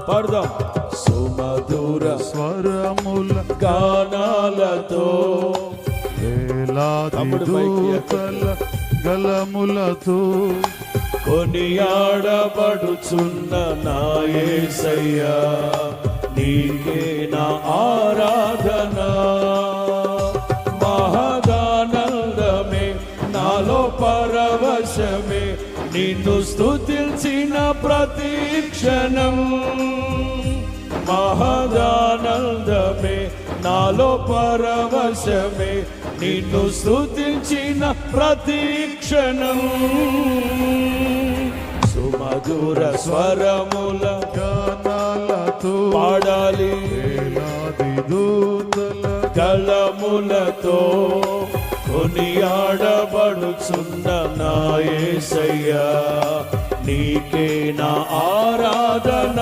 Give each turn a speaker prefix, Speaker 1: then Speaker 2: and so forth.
Speaker 1: పాడదాం. సుమధుర
Speaker 2: స్వరముల
Speaker 1: గానాలతో
Speaker 2: వేలాది దూతల గలములతో
Speaker 1: కొనియాడబడుచున్న నా యేసయ్యా, నీకే నా ఆరాధన. మహదానందమే నాలో పరవశమే, నిన్ను స్తుతించిన ప్రతి క్షణం. మహదానందమే నాలో పరవశమే, నిన్ను స్తుతించిన ప్రతి క్షణం. సుమధుర స్వరముల
Speaker 2: గానాలతో
Speaker 1: పాడాలి,
Speaker 2: వేలాది దూతల
Speaker 1: గళములతో కొనియాడబడుచున్న నా యేసయ్యా, నీకే నా ఆరాధన.